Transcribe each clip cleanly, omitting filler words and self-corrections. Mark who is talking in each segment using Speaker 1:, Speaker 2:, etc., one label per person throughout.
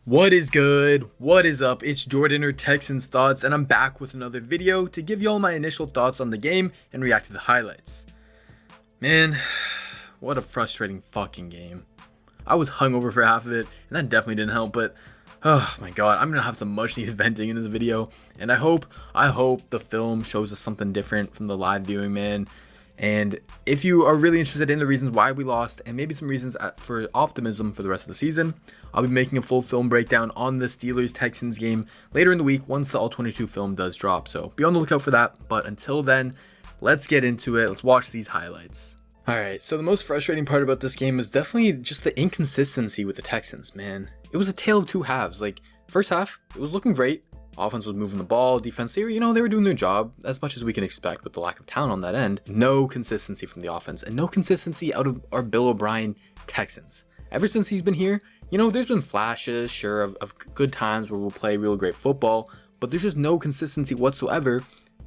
Speaker 1: What is good? What is up? It's Jordan or Texans Thoughts, and I'm back with another video to give you all my initial thoughts on the game and react to the highlights. Man, what a frustrating fucking game. I was hungover for half of it, and that definitely didn't help, but oh my god, I'm gonna have some much needed venting in this video, and I hope the film shows us something different from the live viewing, man. And if you are really interested in the reasons why we lost and maybe some reasons for optimism for the rest of the season, I'll be making a full film breakdown on the Steelers Texans game later in the week once the All-22 film does drop. So be on the lookout for that. But until then, let's get into it. Let's watch these highlights. Alright, so the most frustrating part about this game is definitely just the inconsistency with the Texans, man. It was a tale of two halves. Like, first half, it was looking great. Offense was moving the ball. Defense, they were doing their job as much as we can expect with the lack of talent on that end. No consistency from the offense and no consistency out of our Bill O'Brien Texans. Ever since he's been here, there's been flashes, sure, of good times where we'll play real great football, but there's just no consistency whatsoever.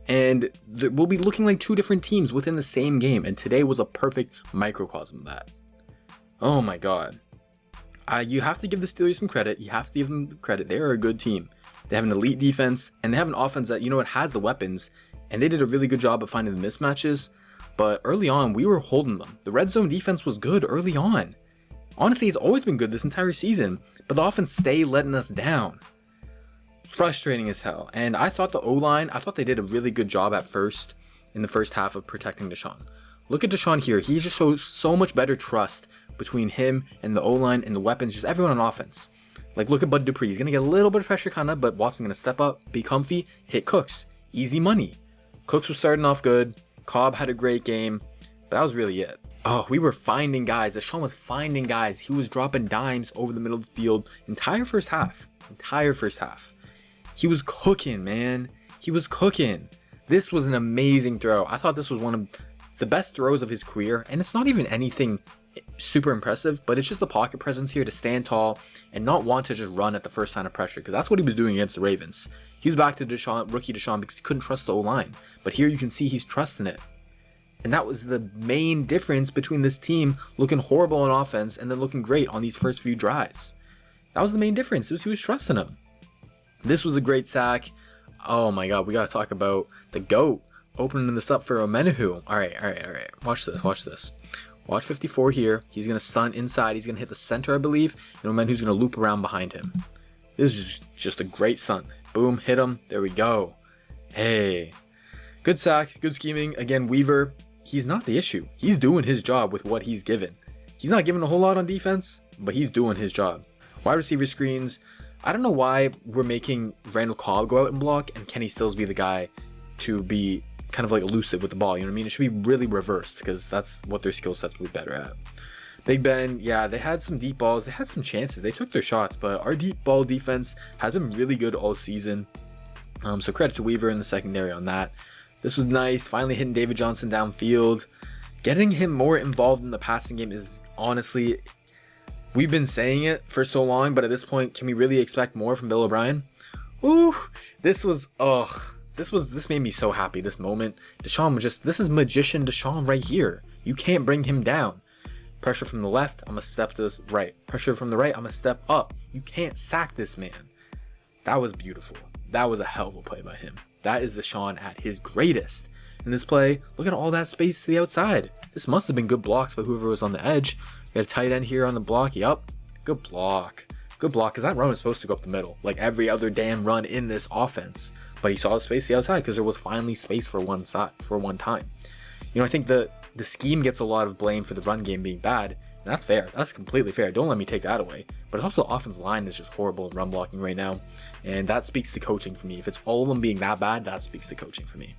Speaker 1: And we'll be looking like two different teams within the same game. And today was a perfect microcosm of that. Oh my God. You have to give the Steelers some credit. You have to give them credit. They're a good team. They have an elite defense, and they have an offense that, it has the weapons, and they did a really good job of finding the mismatches. But early on, we were holding them. The red zone defense was good early on. Honestly, it's always been good this entire season, but the offense stayed letting us down. Frustrating as hell. And I thought the O-line, they did a really good job at first, in the first half of protecting Deshaun. Look at Deshaun here. He just shows so much better trust between him and the O-line and the weapons, just everyone on offense. Like, look at Bud Dupree. He's going to get a little bit of pressure kind of, but Watson's going to step up, be comfy, hit Cooks. Easy money. Cooks was starting off good. Cobb had a great game. But that was really it. Oh, we were finding guys. Deshaun was finding guys. He was dropping dimes over the middle of the field. Entire first half. He was cooking, man. He was cooking. This was an amazing throw. I thought this was one of the best throws of his career. And it's not even anything super impressive, but it's just the pocket presence here to stand tall and not want to just run at the first sign of pressure, because that's what he was doing against the Ravens. He was back to rookie Deshaun, because he couldn't trust the O-line, but here you can see he's trusting it. And that was the main difference between this team looking horrible on offense and then looking great on these first few drives. That was the main difference. He was trusting him. This was a great sack. Oh my god, we gotta talk about the GOAT opening this up for Omenahu. Alright. Watch this. Watch 54 here. He's going to stunt inside. He's going to hit the center, I believe. And Omenahu's going to loop around behind him. This is just a great stunt. Boom, hit him. There we go. Hey. Good sack. Good scheming. Again, Weaver, he's not the issue. He's doing his job with what he's given. He's not giving a whole lot on defense, but he's doing his job. Wide receiver screens. I don't know why we're making Randall Cobb go out and block and Kenny Stills be the guy to be kind of like elusive with the ball, It should be really reversed, because that's what their skill sets will be better at. Big Ben, yeah, they had some deep balls, they had some chances, they took their shots, but our deep ball defense has been really good all season. So credit to Weaver in the secondary on that. This was nice, finally hitting David Johnson downfield. Getting him more involved in the passing game is honestly, we've been saying it for so long, but at this point, can we really expect more from Bill O'Brien? Ooh, this made me so happy, this moment. Deshaun was this is magician Deshaun right here. You can't bring him down. Pressure from the left, I'm going to step to this right. Pressure from the right, I'm going to step up. You can't sack this man. That was beautiful. That was a hell of a play by him. That is Deshaun at his greatest. In this play, look at all that space to the outside. This must have been good blocks by whoever was on the edge. We got a tight end here on the block. Yup. Good block. Good block, because that run was supposed to go up the middle, like every other damn run in this offense. But he saw the space to the outside because there was finally space for one time. I think the scheme gets a lot of blame for the run game being bad. And that's fair. That's completely fair. Don't let me take that away. But also the offensive line is just horrible in run blocking right now. And that speaks to coaching for me. If it's all of them being that bad, that speaks to coaching for me.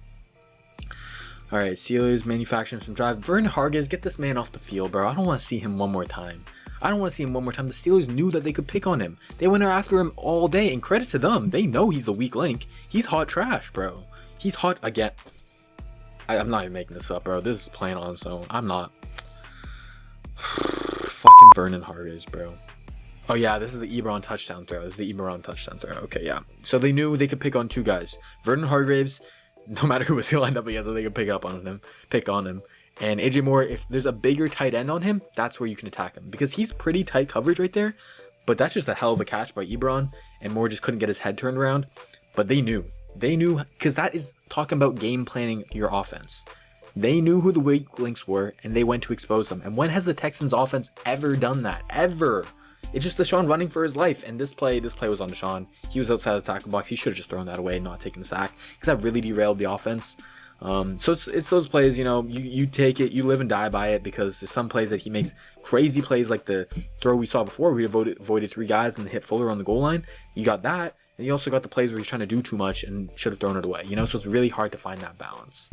Speaker 1: Alright, Steelers manufacturing some drive. Vernon Hargreaves, get this man off the field, bro. I don't want to see him one more time. The Steelers knew that they could pick on him. They went after him all day, and credit to them. They know he's the weak link. He's hot trash, bro. He's hot again. I'm not even making this up, bro. This is playing on its own. I'm not. Fucking Vernon Hargreaves, bro. Oh yeah, this is the Ebron touchdown throw. Okay, yeah. So they knew they could pick on two guys. Vernon Hargreaves, no matter who was lined up against, they could pick on him. And AJ Moore, if there's a bigger tight end on him, that's where you can attack him, because he's pretty tight coverage right there. But that's just a hell of a catch by Ebron, and Moore just couldn't get his head turned around. But they knew, because that is talking about game planning your offense. They knew who the weak links were, and they went to expose them. And when has the Texans offense ever done that? Ever? It's just Deshaun running for his life. And this play was on Deshaun. He was outside the tackle box. He should have just thrown that away and not taken the sack, because that really derailed the offense. So it's those plays, you take it, you live and die by it, because there's some plays that he makes crazy plays, like the throw we saw before. We avoided 3 guys and hit Fuller on the goal line. You got that, and you also got the plays where he's trying to do too much and should have thrown it away. So it's really hard to find that balance.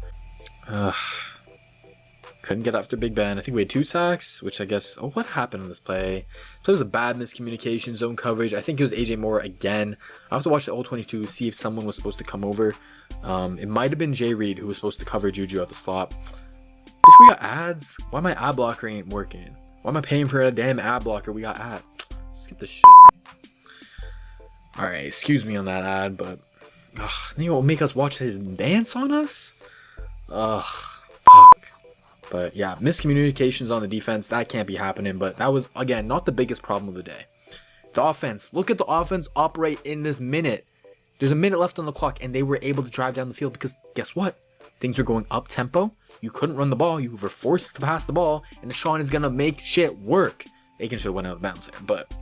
Speaker 1: Couldn't get after Big Ben. I think we had 2 sacks, which I guess... what happened in this play? This play was a bad miscommunication, zone coverage. I think it was AJ Moore again. I'll have to watch the old 22 to see if someone was supposed to come over. It might have been Jay Reed who was supposed to cover Juju at the slot. Bitch, we got ads? Why my ad blocker ain't working? Why am I paying for a damn ad blocker? We got ad. Skip this shit. Alright, excuse me on that ad, but... you will make us watch his dance on us? Fuck. But yeah, miscommunications on the defense, that can't be happening. But that was, again, not the biggest problem of the day. The offense, look at the offense operate in this minute. There's a minute left on the clock, and they were able to drive down the field because guess what? Things are going up tempo. You couldn't run the ball. You were forced to pass the ball, and Deshaun is going to make shit work. Aiken should have went out of bounds there, but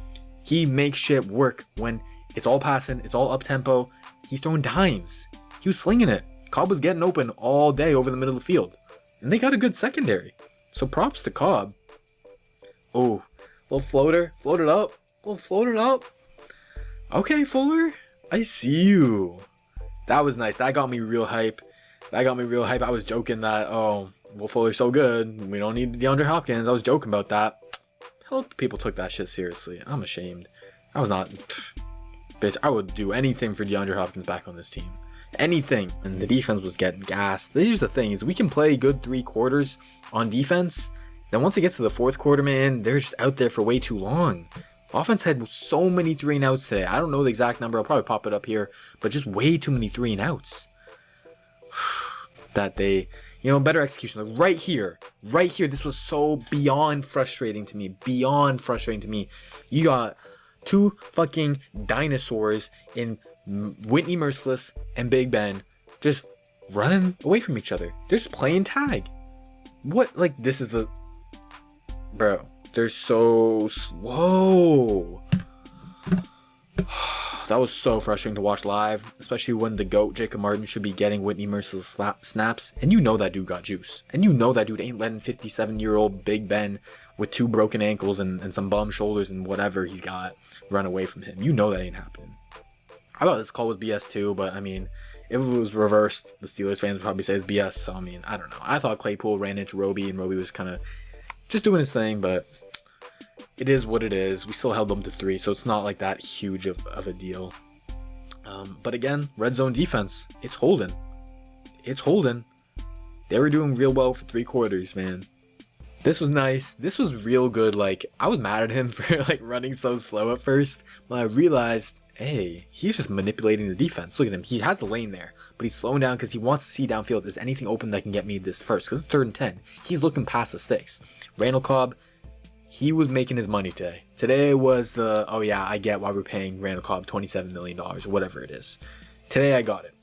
Speaker 1: he makes shit work when it's all passing, it's all up tempo. He's throwing dimes. He was slinging it. Cobb was getting open all day over the middle of the field. And they got a good secondary. So props to Cobb. Oh, little floater. Float it up. We'll float it up. Okay, Fuller. I see you. That was nice. That got me real hype. I was joking that, Will Fuller's so good. We don't need DeAndre Hopkins. I was joking about that. I hope people took that shit seriously. I'm ashamed. I was not. Bitch, I would do anything for DeAndre Hopkins back on this team. Anything. And the defense was getting gassed. Here's the thing, is we can play good 3 quarters on defense. Then once it gets to the 4th quarter, man, they're just out there for way too long. Offense had so many 3 and outs today. I don't know the exact number. I'll probably pop it up here. But just way too many 3 and outs. That they, better execution. Like right here. This was so beyond frustrating to me. You got 2 fucking dinosaurs in Whitney Merciless and Big Ben just running away from each other. They're just playing tag. What? Like, this is the... Bro, they're so slow. That was so frustrating to watch live, especially when the GOAT, Jacob Martin, should be getting Whitney Merciless snaps. And you know that dude got juice. And you know that dude ain't letting 57-year-old Big Ben with 2 broken ankles and some bum shoulders and whatever he's got run away from him. You know that ain't happening. I thought this call was BS too, but I mean, if it was reversed, the Steelers fans would probably say it's BS. So I mean, I don't know. I thought Claypool ran into Roby, and Roby was kind of just doing his thing, but it is what it is. We still held them to 3, so it's not like that huge of a deal. But again, red zone defense, it's holding. They were doing real well for 3 quarters, man. This was nice. This was real good. Like, I was mad at him for like running so slow at first, but I realized, hey, he's just manipulating the defense. Look at him. He has the lane there, but he's slowing down because he wants to see downfield. Is anything open that can get me this first? Because it's 3rd and 10. He's looking past the sticks. Randall Cobb, he was making his money today. Today was the, oh yeah, I get why we're paying Randall Cobb $27 million or whatever it is. Today I got it.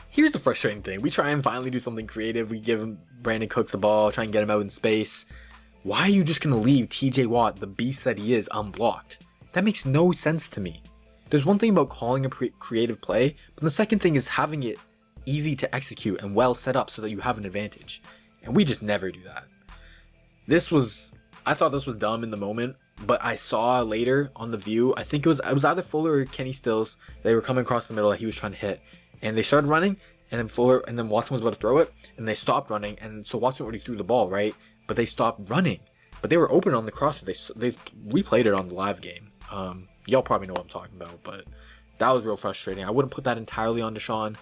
Speaker 1: Here's the frustrating thing. We try and finally do something creative. We give him Brandon Cooks the ball, try and get him out in space. Why are you just going to leave TJ Watt, the beast that he is, unblocked? That makes no sense to me. There's one thing about calling a creative play, but the second thing is having it easy to execute and well set up so that you have an advantage. And we just never do that. I thought this was dumb in the moment, but I saw later on the view, I think it was either Fuller or Kenny Stills. They were coming across the middle that he was trying to hit. And they started running, and then Watson was about to throw it, and they stopped running, and so Watson already threw the ball, right? But they stopped running. But they were open on the crosser. They replayed it on the live game. Y'all probably know what I'm talking about, but that was real frustrating. I wouldn't put that entirely on Deshaun,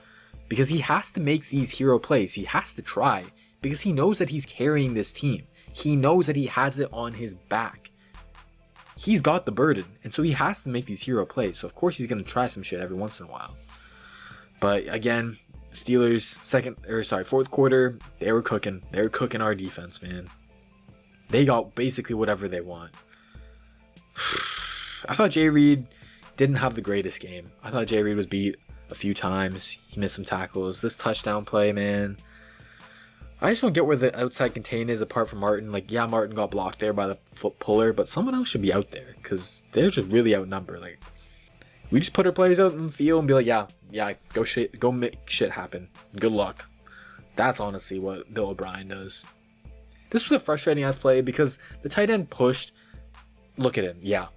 Speaker 1: because he has to make these hero plays. He has to try, because he knows that he's carrying this team. He knows that he has it on his back. He's got the burden, and so he has to make these hero plays. So of course he's going to try some shit every once in a while. But again, Steelers 4th quarter, they were cooking. They were cooking our defense, man. They got basically whatever they want. I thought Jay Reed didn't have the greatest game. I thought Jay Reed was beat a few times. He missed some tackles. This touchdown play, man. I just don't get where the outside contain is apart from Martin. Like, yeah, Martin got blocked there by the foot puller, but someone else should be out there because they're just really outnumbered. Like, we just put our players out in the field and be like, yeah, go make shit happen. Good luck. That's honestly what Bill O'Brien does. This was a frustrating ass play because the tight end pushed. Look at him. Yeah.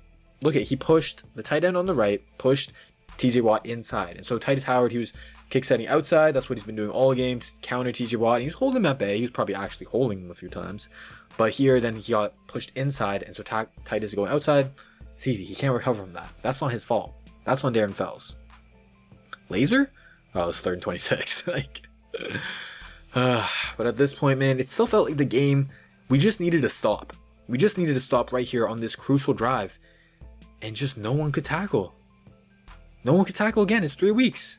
Speaker 1: Look at he pushed the tight end on the right, pushed TJ Watt inside. And so Titus Howard, he was kick setting outside. That's what he's been doing all game to counter TJ Watt. He was holding him at bay. He was probably actually holding him a few times. But here, then he got pushed inside. And so Titus is going outside. It's easy. He can't recover from that. That's not his fault. That's on Darren Fells. Laser? Oh, it's 3rd and 26. Like, but at this point, man, it still felt like the game, we just needed to stop. We just needed to stop right here on this crucial drive. And just no one could tackle. No one could tackle again. It's 3 weeks.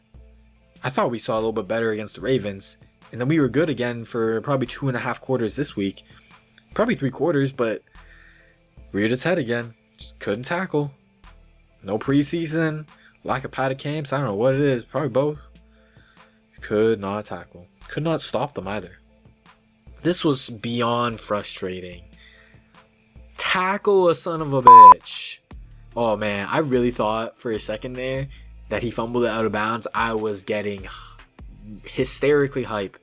Speaker 1: I thought we saw a little bit better against the Ravens. And then we were good again for probably 2.5 quarters this week. Probably 3 quarters, but reared its head again. Just couldn't tackle. No preseason. Lack of padded camps. I don't know what it is. Probably both. Could not tackle. Could not stop them either. This was beyond frustrating. Tackle a son of a bitch. Oh man, I really thought for a second there that he fumbled it out of bounds. I was getting hysterically hype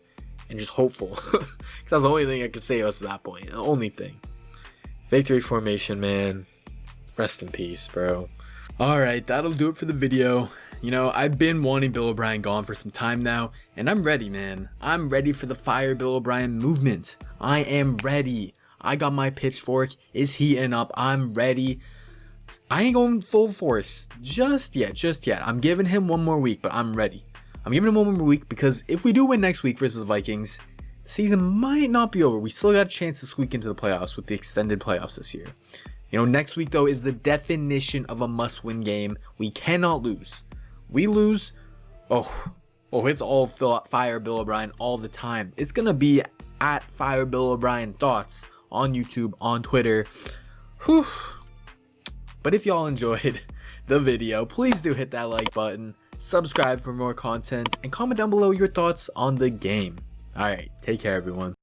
Speaker 1: and just hopeful. Because that's the only thing I could say us at that point. The only thing. Victory formation, man. Rest in peace, bro. Alright, that'll do it for the video. You know, I've been wanting Bill O'Brien gone for some time now, and I'm ready, man. I'm ready for the Fire Bill O'Brien movement. I am ready. I got my pitchfork. It's heating up. I'm ready. I ain't going full force just yet. I'm giving him one more week, but I'm ready. I'm giving him one more week because if we do win next week versus the Vikings, the season might not be over. We still got a chance to squeak into the playoffs with the extended playoffs this year. You know, next week, though, is the definition of a must-win game. We cannot lose. We lose, it's all Fire Bill O'Brien all the time. It's going to be at Fire Bill O'Brien Thoughts on YouTube, on Twitter. Whew. But if y'all enjoyed the video, please do hit that like button, subscribe for more content, and comment down below your thoughts on the game. Alright, take care everyone.